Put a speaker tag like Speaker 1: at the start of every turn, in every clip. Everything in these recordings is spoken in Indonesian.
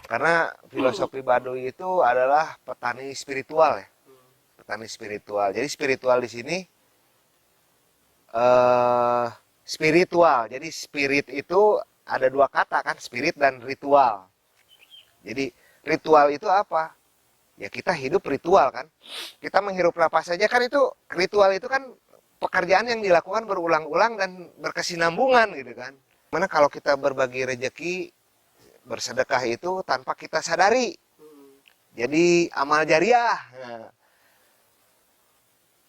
Speaker 1: Karena filosofi Baduy itu adalah petani spiritual ya, petani spiritual. Jadi spiritual di sini spiritual. Jadi spirit itu ada dua kata kan, spirit dan ritual. Jadi ritual itu apa? Ya kita hidup ritual kan. Kita menghirup napas saja kan itu ritual itu kan pekerjaan yang dilakukan berulang-ulang dan berkesinambungan gitu kan. Mana kalau kita berbagi rejeki, bersedekah itu tanpa kita sadari. Jadi amal jariah. Nah,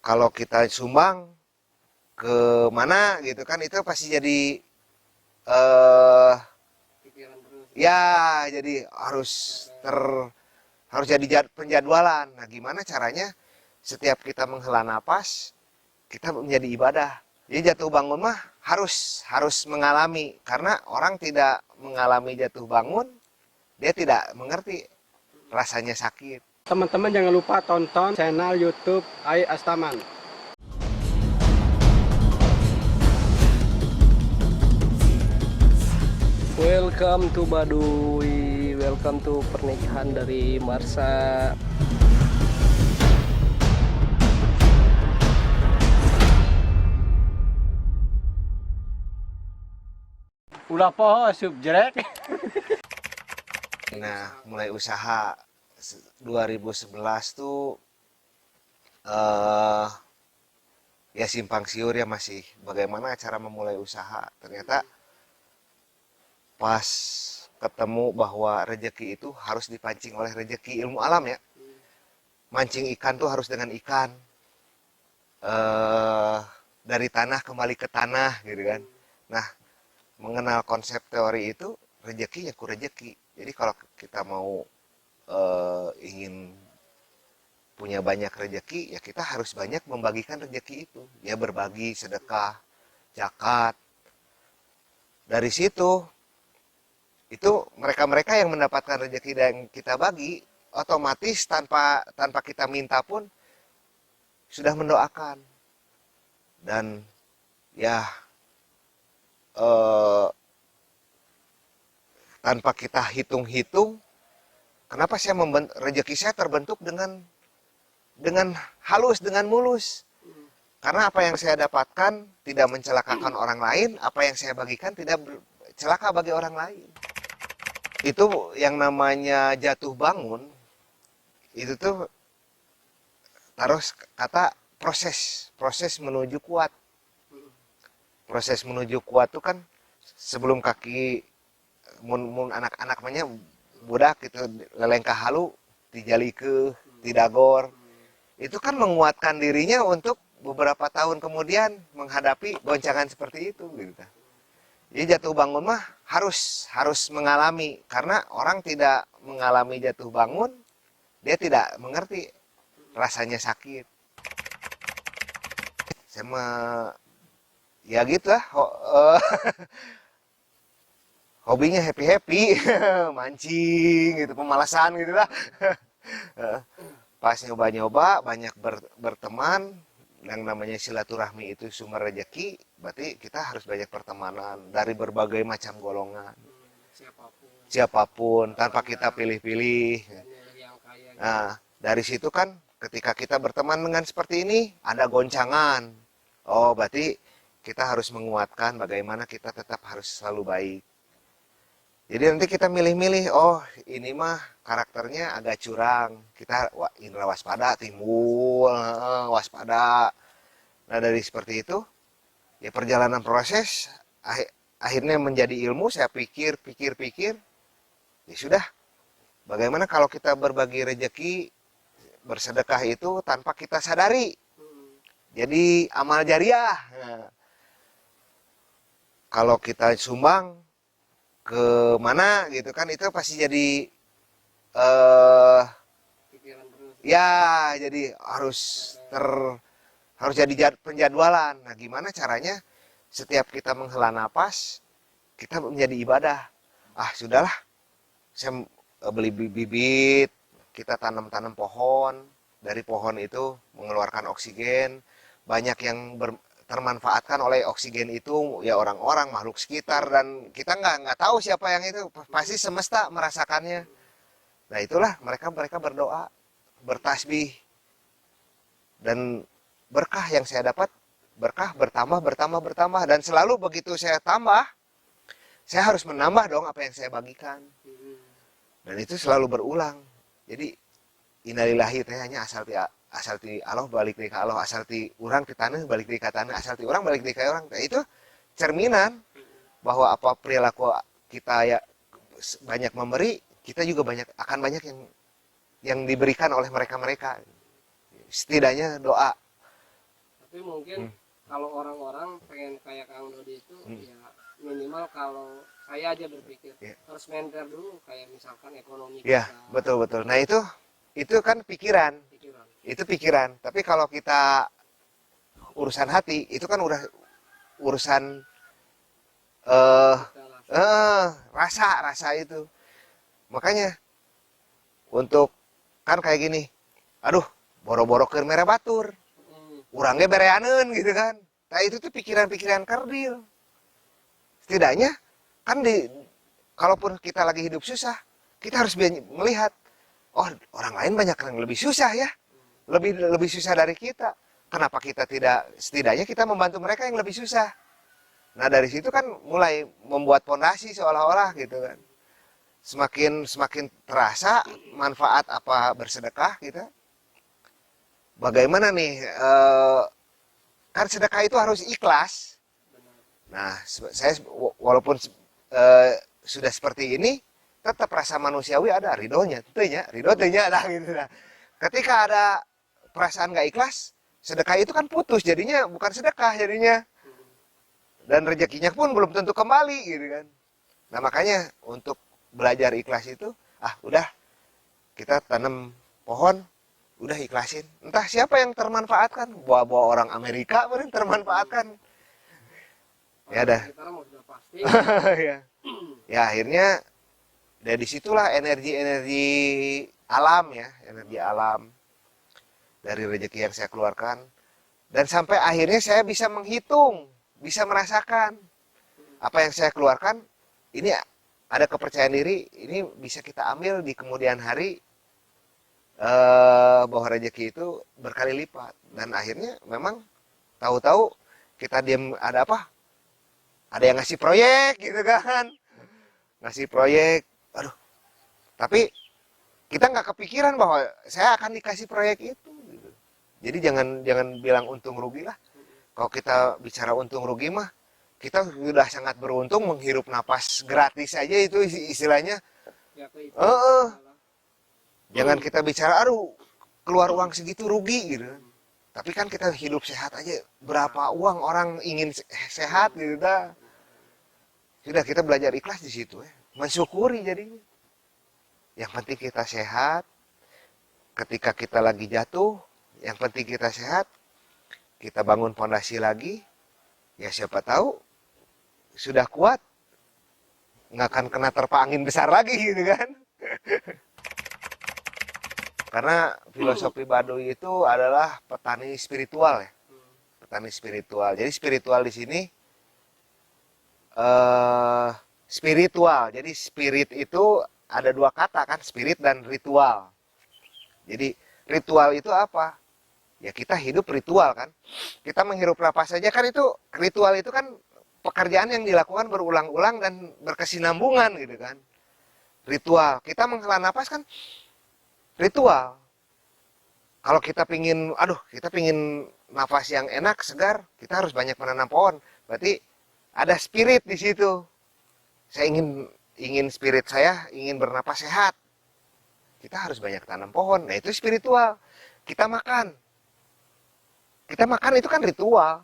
Speaker 1: kalau kita sumbang ke mana gitu kan itu pasti jadi ya jadi harus jadi penjadwalan. Nah, gimana caranya setiap kita menghela napas kita menjadi ibadah. Jadi jatuh bangun mah harus mengalami, karena orang tidak mengalami jatuh bangun dia tidak mengerti rasanya sakit.
Speaker 2: Teman-teman jangan lupa tonton channel YouTube Ai Astaman.
Speaker 3: Welcome to Baduy, welcome to pernikahan dari Marsha.
Speaker 2: Ulah poho subjek.
Speaker 1: Nah, mulai usaha 2011 tuh ya simpang siur ya, masih bagaimana cara memulai usaha. Ternyata pas ketemu bahwa rejeki itu harus dipancing oleh rejeki ilmu alam ya. Mancing ikan tuh harus dengan ikan. Dari tanah kembali ke tanah gitu kan. Nah, mengenal konsep teori itu, rejeki ya ku rejeki. Jadi kalau kita mau ingin punya banyak rejeki, ya kita harus banyak membagikan rejeki itu. Ya berbagi, sedekah, zakat. Dari situ, itu mereka-mereka yang mendapatkan rejeki dan kita bagi, otomatis tanpa kita minta pun sudah mendoakan. Dan ya tanpa kita hitung-hitung, kenapa saya rejeki saya terbentuk dengan halus, dengan mulus. Karena apa yang saya dapatkan tidak mencelakakan orang lain, apa yang saya bagikan tidak celaka bagi orang lain. Itu yang namanya jatuh bangun, itu tuh taruh kata proses menuju kuat. Proses menuju kuat tuh kan sebelum kaki mun anak-anak namanya budak gitu lelengkah halu dijali ke tidagor, itu kan menguatkan dirinya untuk beberapa tahun kemudian menghadapi goncangan seperti itu gitu. Jadi jatuh bangun mah harus mengalami, karena orang tidak mengalami jatuh bangun dia tidak mengerti rasanya sakit. Saya mah ya gitu lah, hobinya happy mancing gitu, pemalasan gitu lah. Pas nyoba-nyoba banyak berteman, yang namanya silaturahmi itu sumber rejeki, berarti kita harus banyak pertemanan dari berbagai macam golongan, siapapun tanpa kita pilih-pilih. Nah, dari situ kan ketika kita berteman dengan seperti ini ada goncangan, oh berarti kita harus menguatkan bagaimana kita tetap harus selalu baik. Jadi nanti kita milih-milih, oh ini mah karakternya agak curang, kita indra waspada timbul, waspada. Nah dari seperti itu, ya perjalanan proses akhirnya menjadi ilmu. Saya pikir, ya sudah. Bagaimana kalau kita berbagi rejeki, bersedekah itu tanpa kita sadari, jadi amal jariah. Nah, kalau kita sumbang ke mana gitu kan itu pasti jadi ya jadi harus jadi penjadwalan. Nah, gimana caranya setiap kita menghela napas kita menjadi ibadah. Ah, sudahlah. Saya beli bibit, kita tanam pohon. Dari pohon itu mengeluarkan oksigen. Banyak yang termanfaatkan oleh oksigen itu ya orang-orang makhluk sekitar, dan kita nggak tahu siapa yang itu, pasti semesta merasakannya. Nah itulah mereka berdoa, bertasbih, dan berkah yang saya dapat, berkah bertambah, dan selalu begitu saya tambah, saya harus menambah dong apa yang saya bagikan. Dan itu selalu berulang. Jadi innalillahi teh hanya asal ti Allah balik deui ka Allah, asal ti urang ti taneuh balik deui ka taneuh, asal ti urang balik deui ka urang. Nah, itu cerminan bahwa apa perilaku kita ya banyak memberi, kita juga akan banyak yang diberikan oleh mereka. Setidaknya doa.
Speaker 3: Tapi mungkin kalau orang-orang pengen kayak Kang Dodi itu ya minimal kalau saya aja berpikir harus maintain dulu kayak misalkan ekonomi
Speaker 1: Ya,
Speaker 3: kita.
Speaker 1: betul. Nah, itu kan pikiran. Itu pikiran. Tapi kalau kita urusan hati, itu kan udah urusan rasa itu. Makanya untuk kan kayak gini. Aduh, boro-boro keur mere batur. Urang ge bereaneun gitu kan. Nah, itu tuh pikiran-pikiran kerdil. Setidaknya kan kalaupun kita lagi hidup susah, kita harus melihat, oh orang lain banyak yang lebih susah ya, lebih susah dari kita. Kenapa kita tidak, setidaknya kita membantu mereka yang lebih susah. Nah dari situ kan mulai membuat fondasi seolah-olah gitu kan. Semakin terasa manfaat apa bersedekah kita. Bagaimana nih, kan sedekah itu harus ikhlas. Nah saya walaupun sudah seperti ini, tetap rasa manusiawi ada, ridhonya, tentunya, ridho lah gitu. Nah, ketika ada perasaan gak ikhlas, sedekah itu kan putus, jadinya bukan sedekah jadinya. Dan rezekinya pun belum tentu kembali gitu kan. Nah makanya untuk belajar ikhlas itu, udah kita tanam pohon, udah ikhlasin. Entah siapa yang termanfaatkan, buah-buah orang Amerika mungkin termanfaatkan. Ya dah. Ya akhirnya dari situlah energi alam ya, energi alam dari rezeki yang saya keluarkan. Dan sampai akhirnya saya bisa menghitung, bisa merasakan apa yang saya keluarkan. Ini ada kepercayaan diri, ini bisa kita ambil di kemudian hari, bahwa rezeki itu berkali lipat. Dan akhirnya memang tahu-tahu kita diam, ada apa? Ada yang ngasih proyek gitu kan. Ngasih proyek, aduh. Tapi kita nggak kepikiran bahwa saya akan dikasih proyek itu. Gitu. Jadi jangan bilang untung rugi lah. Kalau kita bicara untung rugi mah, kita sudah sangat beruntung menghirup napas gratis saja itu istilahnya. Jangan kita bicara, aduh keluar uang segitu rugi gitu. Tapi kan kita hidup sehat aja, berapa uang orang ingin sehat gitu dah. Sudah kita belajar ikhlas di situ ya. Mensyukuri jadinya. Yang penting kita sehat. Ketika kita lagi jatuh, yang penting kita sehat. Kita bangun fondasi lagi. Ya siapa tahu sudah kuat, nggak akan kena terpa angin besar lagi gitu kan. Karena filosofi Baduy itu adalah petani spiritual ya. Petani spiritual. Jadi spiritual di sini spiritual. Jadi spirit itu ada dua kata kan, spirit dan ritual. Jadi ritual itu apa? Ya kita hidup ritual kan. Kita menghirup napas saja kan, itu ritual itu kan pekerjaan yang dilakukan berulang-ulang dan berkesinambungan gitu kan. Ritual. Kita menghela napas kan ritual. Kalau kita pingin, kita pingin nafas yang enak, segar, kita harus banyak menanam pohon. Berarti ada spirit di situ. Saya ingin spirit saya ingin bernapas sehat. Kita harus banyak tanam pohon. Nah itu spiritual. Kita makan. Kita makan itu kan ritual.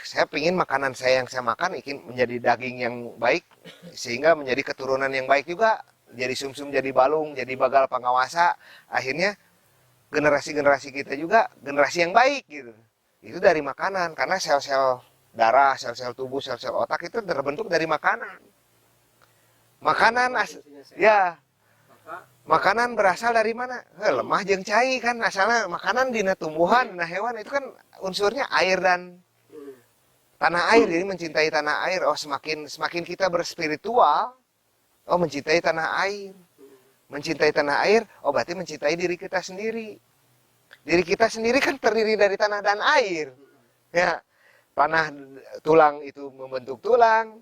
Speaker 1: Saya pingin makanan saya yang saya makan ingin menjadi daging yang baik, sehingga menjadi keturunan yang baik juga. Jadi sumsum, jadi balung, jadi bagal pengawasa. Akhirnya generasi-generasi kita juga generasi yang baik gitu. Itu dari makanan, karena sel-sel darah, sel-sel tubuh, sel-sel otak itu terbentuk dari makanan. Makanan berasal dari mana? Lemah jeung cai kan asalnya. Makanan dina tumbuhan, dina hewan itu kan unsurnya air dan tanah air. Jadi mencintai tanah air. Oh semakin kita berspiritual, oh mencintai tanah air. mencintai tanah air, oh berarti mencintai diri kita sendiri. Diri kita sendiri kan terdiri dari tanah dan air. Ya, tanah tulang itu membentuk tulang,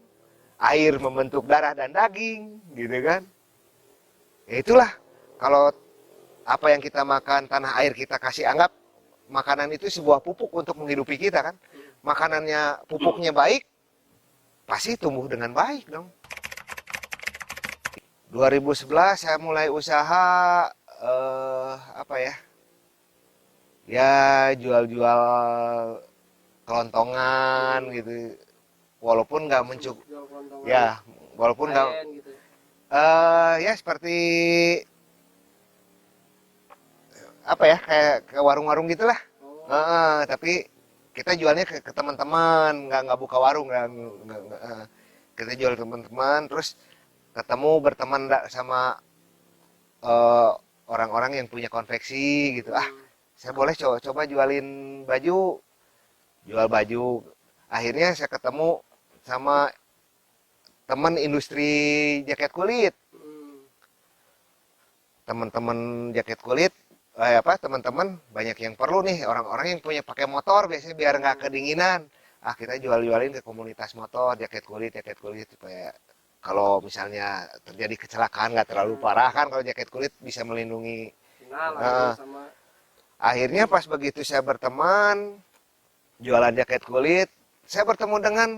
Speaker 1: air membentuk darah dan daging, gitu kan? Ya itulah, kalau apa yang kita makan, tanah air kita kasih anggap makanan itu sebuah pupuk untuk menghidupi kita kan. Makanannya, pupuknya baik, pasti tumbuh dengan baik dong. 2011 saya mulai usaha apa ya? Ya jual-jual kelontongan gitu. Walaupun nggak mencukup,
Speaker 3: Jual kelontongan
Speaker 1: ya walaupun nggak,
Speaker 3: lain gitu.
Speaker 1: ya seperti apa ya, kayak ke warung-warung gitulah. Tapi kita jualnya ke teman-teman, nggak buka warung, nggak. Kita jual ke teman-teman, terus ketemu berteman sama orang-orang yang punya konveksi gitu. Saya boleh coba jualin baju, jual baju. Akhirnya saya ketemu sama teman industri jaket kulit, teman-teman jaket kulit. Teman-teman banyak yang perlu nih, orang-orang yang punya pakai motor biasanya biar nggak kedinginan. Kita jual-jualin ke komunitas motor jaket kulit supaya kalau misalnya terjadi kecelakaan nggak terlalu parah kan, kalau jaket kulit bisa melindungi.
Speaker 3: Sama
Speaker 1: Akhirnya pas begitu saya berteman jualan jaket kulit, saya bertemu dengan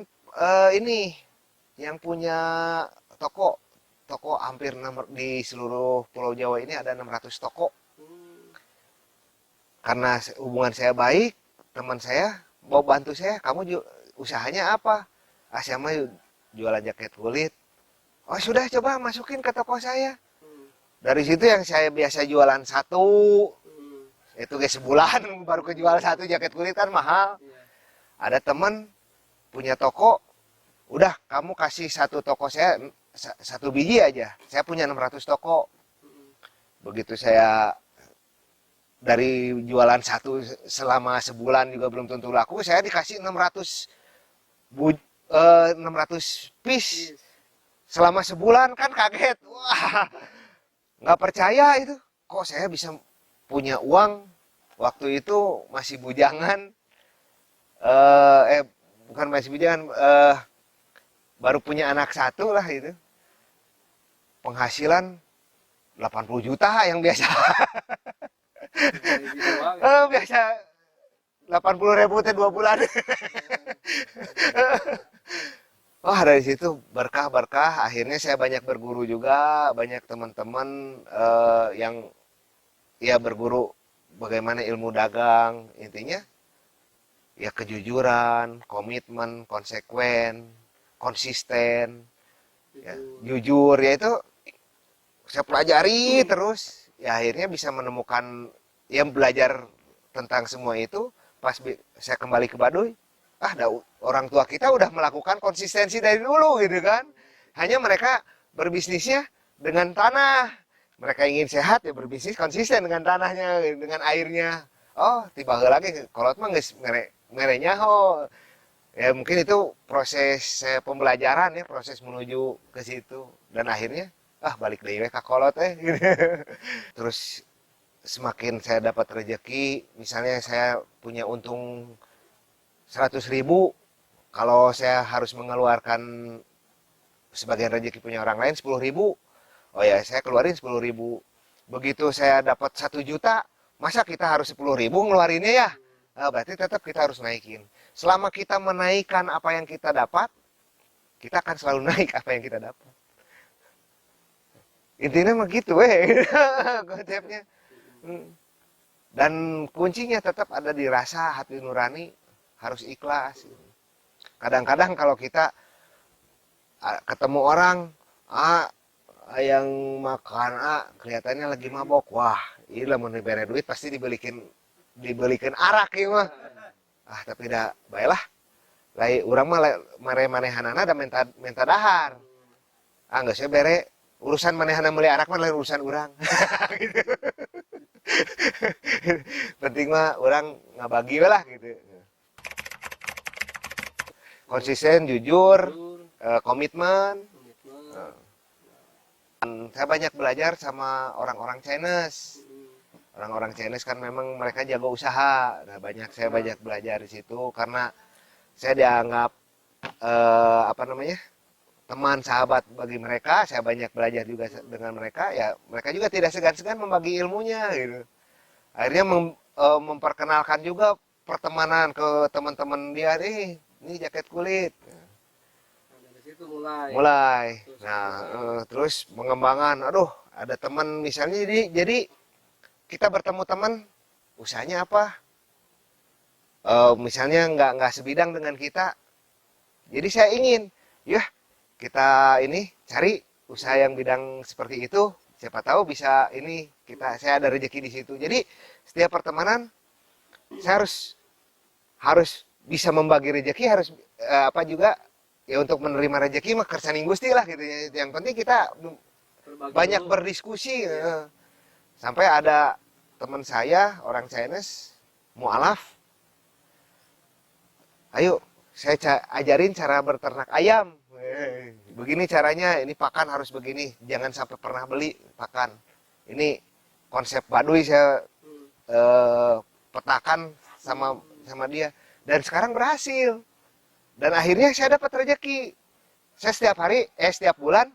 Speaker 1: ini yang punya toko hampir di seluruh Pulau Jawa ini ada 600 toko. Karena hubungan saya baik, teman saya mau bantu saya, kamu usahanya apa? Saya mah jualan jaket kulit. Oh sudah, coba masukin ke toko saya. Dari situ yang saya biasa jualan satu, itu kayak sebulan baru kejual satu jaket kulit kan mahal. Ada teman punya toko, udah kamu kasih satu toko saya, satu biji aja. Saya punya 600 toko. Begitu saya dari jualan satu selama sebulan juga belum tentu laku, saya dikasih 600 piece selama sebulan, kan kaget. Wah, nggak percaya itu. Kok saya bisa punya uang? Waktu itu masih bujangan. Bukan masih bujangan, baru punya anak satu lah itu. Penghasilan 80 juta yang biasa. Biasa 80.000 teh 2 bulan. Wah, dari situ berkah, akhirnya saya banyak berguru juga, banyak teman-teman yang ya berguru bagaimana ilmu dagang. Intinya ya kejujuran, komitmen, konsekuen, konsisten, ya, jujur, ya itu saya pelajari terus, ya akhirnya bisa menemukan, yang belajar tentang semua itu. Pas saya kembali ke Baduy, orang tua kita udah melakukan konsistensi dari dulu gitu kan. Hanya mereka berbisnisnya dengan tanah. Mereka ingin sehat ya berbisnis konsisten dengan tanahnya, dengan airnya. Oh, tiba lagi kolot mah geus merenya ho. Ya mungkin itu proses pembelajaran ya, proses menuju ke situ. Dan akhirnya balik deui ka kolot gitu. Terus semakin saya dapat rezeki, misalnya saya punya untung 100.000, kalau saya harus mengeluarkan sebagian rezeki punya orang lain 10.000, oh ya saya keluarin 10.000. Begitu saya dapat 1 juta, masa kita harus 10.000 ngeluarinnya ya? Berarti tetap kita harus naikin. Selama kita menaikkan apa yang kita dapat, kita akan selalu naik apa yang kita dapat. Intinya mah gitu konsepnya. Dan kuncinya tetap ada di rasa hati nurani, harus ikhlas. Kadang-kadang kalau kita ketemu orang yang makan kelihatannya lagi mabok, wah ini lah mau diberi duit pasti dibelikan arak ya mah. Tapi dah baiklah, lai urang mah manehanana da menta dahar. Nggak saya bere urusan manehana meuli arak mah lain urusan urang. Gitu. Penting mah orang ngabagi lah gitu. Konsisten, jujur, komitmen. Saya banyak belajar sama orang-orang Chinese.
Speaker 3: Hmm.
Speaker 1: Orang-orang Chinese kan memang mereka jago usaha. Nah, saya banyak belajar di situ karena saya dianggap apa namanya? Teman sahabat bagi mereka. Saya banyak belajar juga dengan mereka. Ya, mereka juga tidak segan-segan membagi ilmunya gitu. Akhirnya memperkenalkan juga pertemanan ke teman-teman dia nih, ini jaket kulit.
Speaker 3: Nah, dari situ mulai.
Speaker 1: Mulai. Nah, terus mengembangkan. Aduh, ada teman misalnya jadi kita bertemu teman, usahanya apa? Misalnya nggak sebidang dengan kita. Jadi saya ingin, ya kita ini cari usaha yang bidang seperti itu. Siapa tahu bisa ini saya ada rezeki di situ. Jadi setiap pertemanan saya harus bisa membagi rezeki, harus apa juga ya untuk menerima rezeki mah kersaning Gusti lah gitu ya. Yang penting kita banyak berdiskusi. Sampai ada teman saya orang Chinese mualaf, ayo saya ajarin cara berternak ayam. Begini caranya, ini pakan harus begini, jangan sampai pernah beli pakan. Ini konsep Baduy saya petakan sama dia, dan sekarang berhasil. Dan akhirnya saya dapat rezeki. Saya setiap bulan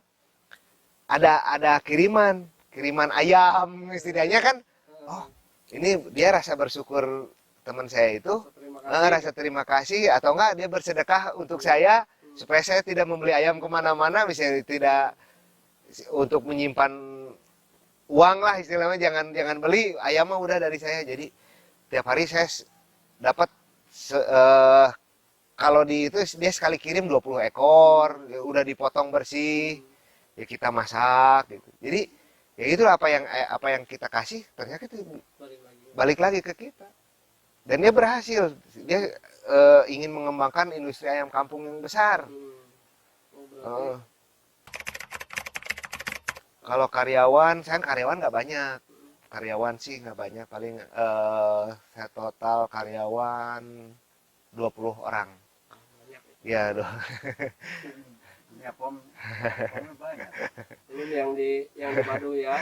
Speaker 1: ada kiriman ayam istilahnya kan. Oh, ini dia rasa bersyukur teman saya itu, rasa terima kasih atau enggak dia bersedekah untuk saya supaya saya tidak membeli ayam kemana-mana, misalnya tidak untuk menyimpan uang lah istilahnya, jangan beli ayam mah udah dari saya. Jadi tiap hari saya dapat kalau itu dia sekali kirim 20 ekor, ya udah dipotong bersih, ya kita masak gitu. Jadi ya itulah apa yang kita kasih ternyata itu balik lagi ke kita. Dan dia berhasil. Dia ingin mengembangkan industri ayam kampung yang besar. Kalau karyawan, saya karyawan nggak banyak. Karyawan sih nggak banyak, paling saya total karyawan 20 orang. Ya,
Speaker 4: Ya, pom banyak.
Speaker 3: Belum yang di Baduy ya.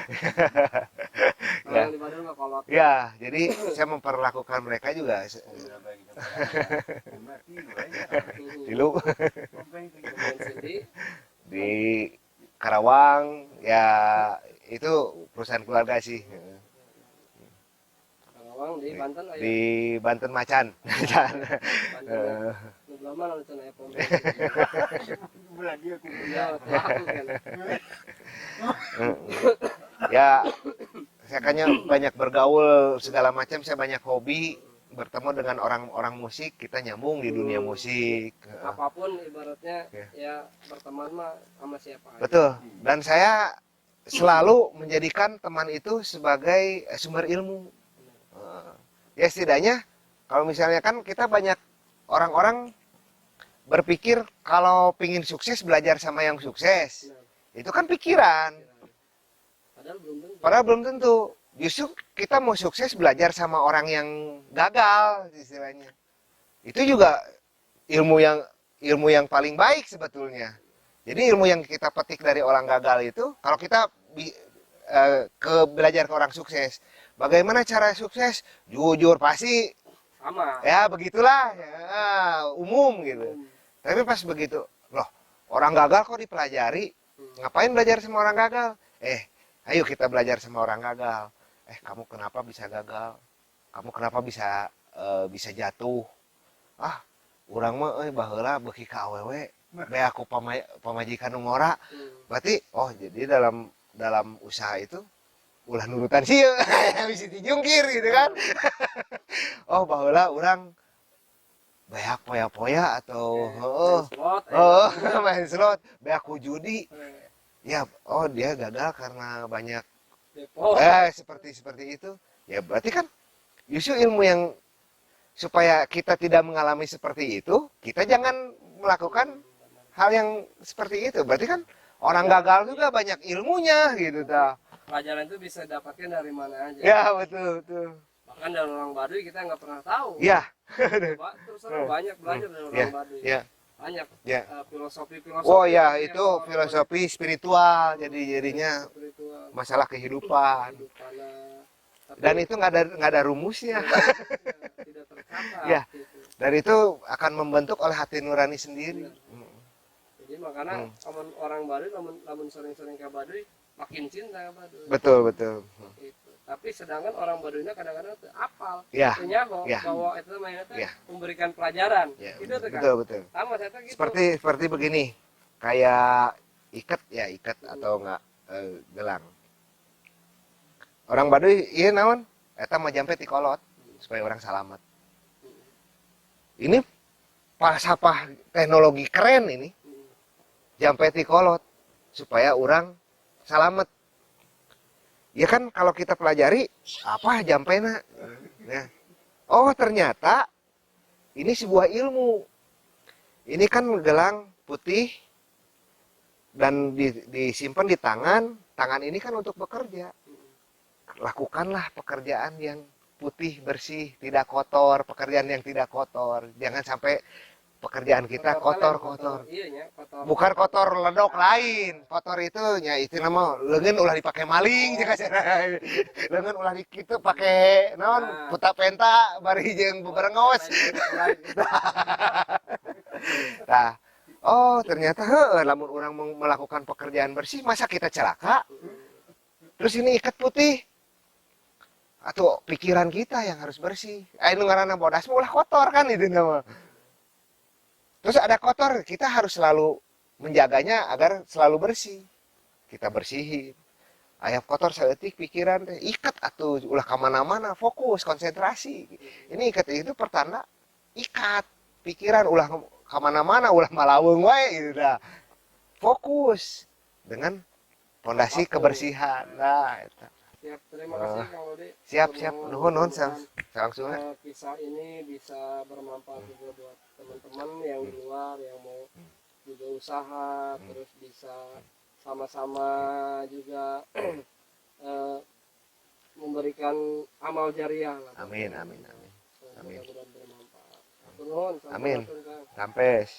Speaker 3: Kalau yang di Baduy nggak kolot.
Speaker 1: Ya, jadi saya memperlakukan mereka juga. Dulu di Karawang, ya itu perusahaan keluarga sih.
Speaker 3: Karawang di Banten aja.
Speaker 1: Di Banten Macan.
Speaker 3: Lama lalu cenah pom.
Speaker 1: Ya, saya kayaknya banyak bergaul segala macam, saya banyak hobi, bertemu dengan orang-orang musik, kita nyambung di dunia musik.
Speaker 3: Apapun ibaratnya ya berteman mah sama siapa aja.
Speaker 1: Betul. Dan saya selalu menjadikan teman itu sebagai sumber ilmu. Ya setidaknya kalau misalnya kan kita banyak orang-orang berpikir kalau pingin sukses belajar sama yang sukses. Itu kan pikiran. Padahal belum tentu. Justru kita mau sukses belajar sama orang yang gagal istilahnya. Itu juga ilmu yang paling baik sebetulnya. Jadi ilmu yang kita petik dari orang gagal itu, kalau kita belajar ke orang sukses, bagaimana cara sukses? Jujur pasti
Speaker 3: Sama.
Speaker 1: ya begitulah, ya, umum gitu. Tapi pas begitu, loh orang gagal kok dipelajari? Ngapain belajar sama orang gagal? Ayo kita belajar sama orang gagal. Kamu kenapa bisa gagal? Kamu kenapa bisa jatuh? Urang mah baheula beuki ka awewe, bae aku pamajikan nu ngora. Berarti jadi dalam usaha itu ulah nurutan sieun bisa dijungkir gitu kan. Baheula urang beak poya-poya atau main slot, beak ku judi. Ya, dia gagal karena banyak seperti itu. Ya berarti kan justru ilmu yang supaya kita tidak mengalami seperti itu, kita jangan melakukan hal yang seperti itu. Berarti kan orang gagal juga banyak ilmunya gitu ta.
Speaker 3: Pelajaran itu bisa dapatkan dari mana aja.
Speaker 1: Ya, betul.
Speaker 3: Bahkan dari orang Baduy kita nggak pernah tahu.
Speaker 1: Ya.
Speaker 3: Terus banyak belajar dari orang Baduy.
Speaker 1: Ya.
Speaker 3: banyak
Speaker 1: Ya.
Speaker 3: filosofi
Speaker 1: Oh ya, itu filosofi spiritual, jadinya
Speaker 3: spiritual
Speaker 1: masalah kehidupan.
Speaker 3: kehidupan. Tapi
Speaker 1: Dan itu nggak ada rumusnya.
Speaker 3: tidak tercatat
Speaker 1: Ya.
Speaker 3: gitu.
Speaker 1: Dan itu akan membentuk oleh hati nurani sendiri.
Speaker 3: Jadi makanya orang Baduy lamun sering-sering ke Baduy makin cinta ke Baduy.
Speaker 1: Betul, betul.
Speaker 3: Gitu. Tapi sedangkan orang Baduyna kadang-kadang tuh apal,
Speaker 1: Ya.
Speaker 3: teu nyaho
Speaker 1: Ya.
Speaker 3: bahwa itu mainnya teh
Speaker 1: Ya.
Speaker 3: memberikan pelajaran.
Speaker 1: Ya,
Speaker 3: Itu tuh kan.
Speaker 1: betul, betul.
Speaker 3: Sama saya tuh gitu.
Speaker 1: Seperti begini, kayak ikat atau enggak gelang. Orang Baduy ieu naon? Eta mah jampe ti kolot supaya orang selamat. Ini falsafah teknologi keren ini. Jampe ti kolot supaya orang selamat. Ya kan kalau kita pelajari apa jampena. Nah, oh ternyata ini sebuah ilmu. Ini kan gelang putih dan disimpan di tangan. Tangan ini kan untuk bekerja. Lakukanlah pekerjaan yang putih, bersih, tidak kotor, pekerjaan yang tidak kotor. Jangan sampai pekerjaan kita kotor-kotor.
Speaker 3: Iya nya, kotor.
Speaker 1: Bukan kotor ledok lain. Kotor itu nya itu nama leungeun ulah dipakai maling jeung cenah. Leungeun ulah dikitu pakai naon puta penta bari jeung beberengos. Nah, oh ternyata lamun orang melakukan pekerjaan bersih masa kita celaka? Terus ini ikat putih. Atau pikiran kita yang harus bersih. Anu ngaranna bodas ulah kotor kan itu nama. Terus ada kotor, kita harus selalu menjaganya agar selalu bersih. Kita bersihin. Aya kotor saeutik pikiran teh ikat atuh ulah ka mana-mana, fokus, konsentrasi. Ini ikat itu pertanda ikat pikiran ulah ka mana-mana, ulah malaweung wae gitu dah. Fokus dengan fondasi kebersihan. Nah, eta.
Speaker 3: Siap, terima kasih Kang Lodi.
Speaker 1: Siap, nuhun langsung.
Speaker 3: Kisah ini bisa bermanfaat juga buat teman-teman yang di luar yang mau juga usaha, terus bisa sama-sama juga memberikan amal jariah lah.
Speaker 1: Amin.
Speaker 3: Mudah-mudahan bermanfaat. Nuhun,
Speaker 1: Amin.
Speaker 3: sampai Kang.
Speaker 1: Sampai.